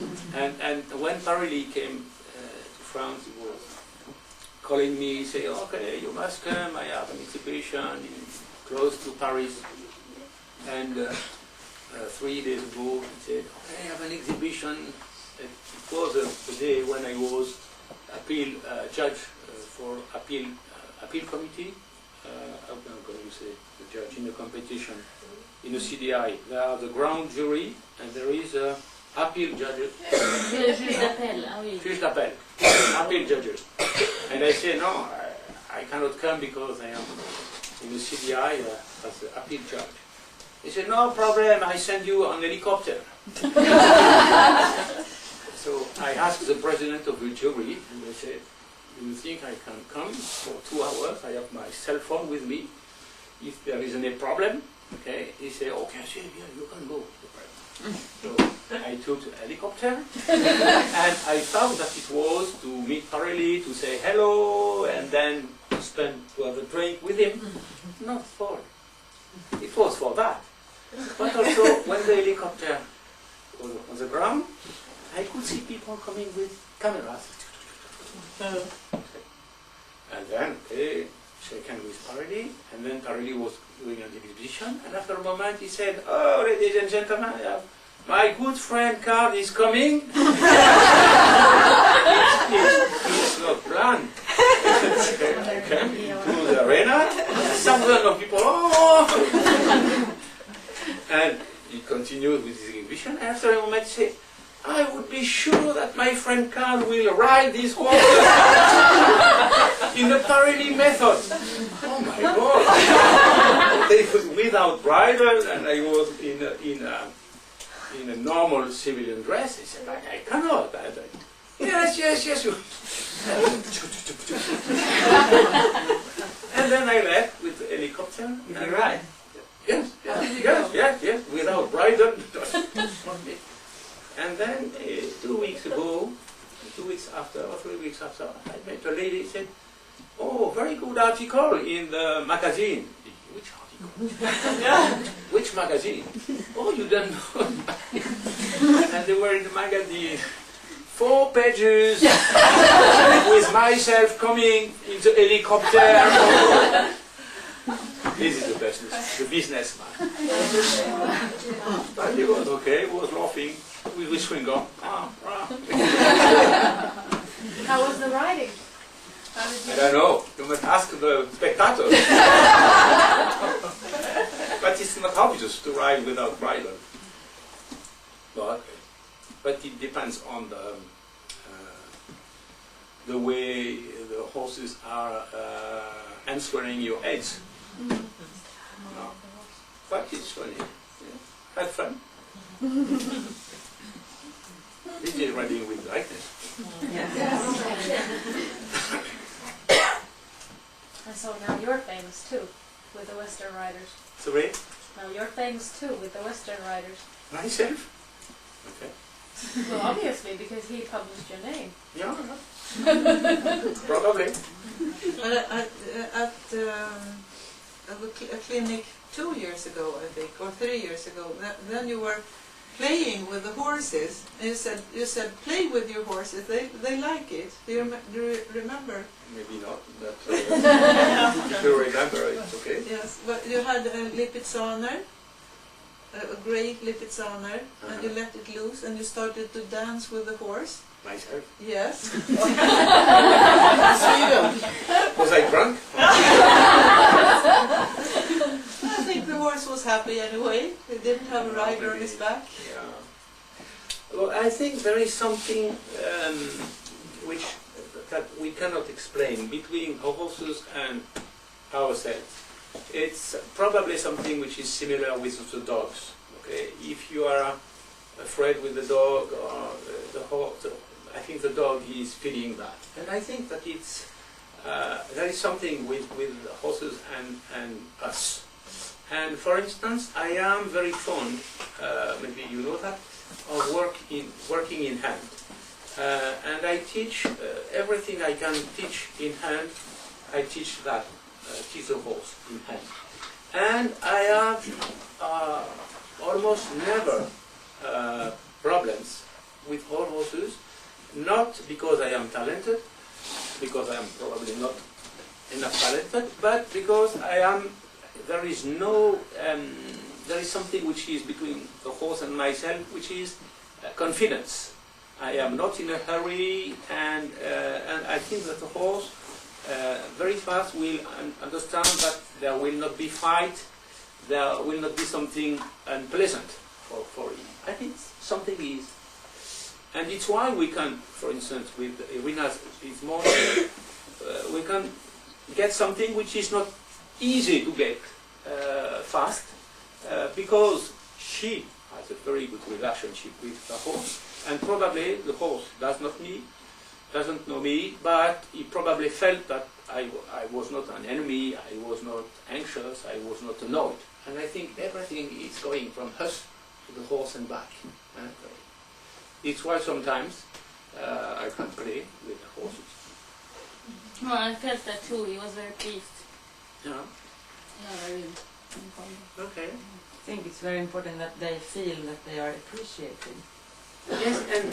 And when Parley came to France, he was calling me, say, okay, you must come, I have an exhibition close to Paris. And 3 days ago, he said, okay, I have an exhibition. It was the day when I was appeal judge for appeal committee. How can you say, the judge in the competition in the CDI. There are the ground jury, and there is appeal judges. Juge d'appel. Appeal judges. And I said, no, I cannot come because I am in the CDI as the appeal judge. He said, no problem, I send you on helicopter. So I asked the president of the jury, and I said, do you think I can come for 2 hours? I have my cell phone with me. If there is any problem, okay? He said, okay, I said, yeah, you can go. So I took the helicopter, and I thought that it was to meet Parley, to say hello, and then to have a drink with him. Not for. It was for that. But also, when the helicopter was on the ground, I could see people coming with cameras. And then, shake hands with Parley, and then Parley was doing an exhibition, and after a moment he said, oh, ladies and gentlemen, my good friend Carde is coming. It's not planned. I came to the arena, thousands of people, oh! And he continued with his exhibition, and after a moment he said, I would be sure that my friend Carde will ride this horse in the Parley method. Oh my God! They was without bridle, and I was in a normal civilian dress. He said, I cannot. Yes. And then I left with the helicopter. You ride? Yes, without bridle. And then 2 weeks ago, 2 weeks after, or 3 weeks after, I met a lady who said, oh, very good article in the magazine. Which article? Which magazine? Oh, you don't know. And they were in the magazine. 4 pages with myself coming in the helicopter. This is the businessman. But he was okay, he was laughing with his finger. How was the riding? I don't know. You must ask the spectators. But it's not obvious to ride without bridle. But it depends on the way the horses are answering your heads. No. But it's funny. Yeah. Have fun. This is riding with lightness. And so now you're famous too, with the Western Riders. Sorry? Now you're famous too, with the Western Riders. Myself? Okay. Well, obviously, because he published your name. Yeah. Probably. At a clinic 2 years ago, I think, or 3 years ago, then you were playing with the horses. And you said play with your horses. They like it. Do you remember? Maybe not, but if you remember, it's okay. Yes, but you had a Lipizzaner, a great Lipizzaner, and you let it loose, and you started to dance with the horse. Myself? Yes. Was I drunk? I think the horse was happy anyway. He didn't have a rider on his back. Yeah. Well, I think there is something that we cannot explain between our horses and ourselves. It's probably something which is similar with the dogs. Okay, if you are afraid with the dog or the horse, I think the dog is feeling that, and I think that it's there is something with horses and us. And for instance, I am very fond, maybe you know that, of working in hand. And I teach everything I can teach in hand. I teach that, teach the horse in hand. And I have almost never problems with horses, not because I am talented, because I am probably not enough talented, but because there is something which is between the horse and myself, which is confidence. I am not in a hurry, and I think that the horse very fast will understand that there will not be fight, there will not be something unpleasant for him. I think something is. And it's why we can, for instance, with Irina this morning, we can get something which is not easy to get fast, because she has a very good relationship with the horse, and probably the horse doesn't know me, but he probably felt that I was not an enemy, I was not anxious, I was not annoyed. And I think everything is going from us to the horse and back. It's why sometimes I can play with the horses. No, I felt that too. He was very pleased. Yeah. Yeah, very important. Okay. I think it's very important that they feel that they are appreciated. Yes, and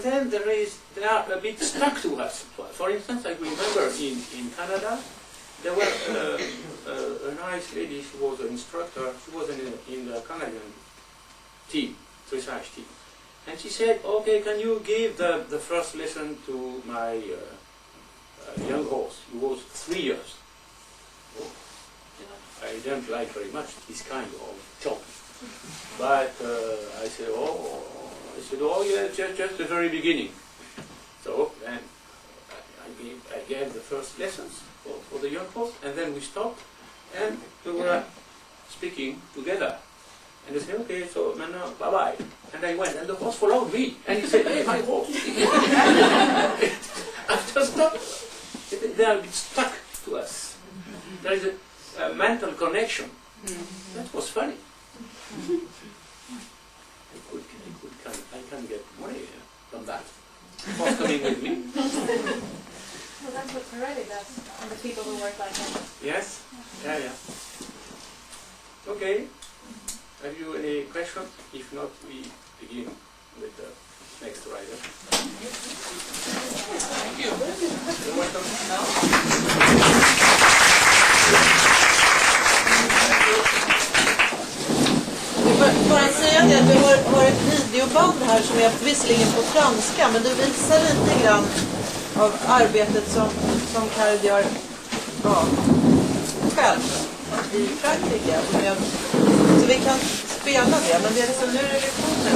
then they are a bit stuck to us. For instance, I remember in Canada, there was a nice lady. She was an instructor. She was in the Canadian team, dressage team. And she said, okay, can you give the first lesson to my young horse? He was 3 years. Oh, I didn't like very much this kind of job. But I said, oh yeah, just the very beginning. So then I gave the first lessons for the young horse, and then we stopped, and we were speaking together. And I said, okay, so now bye-bye. And I went, and the horse followed me. And he said, hey, my horse. After stop, they are a bit stuck to us. There is a mental connection. That was funny. I can get money from that. Horse coming with me. Well, that's what Carde does, and the people who work like that. Yes? Yeah. Okay. Have you any questions? If not, we begin with the next rider. Thank you. You're welcome. Jag vill bara säga det att vi har ett videoband här som är visserligen på franska, men det visar lite grann av arbetet som Carde gör själv i Frankrike. Så vi kan spela det, men det är liksom nu är det lektioner.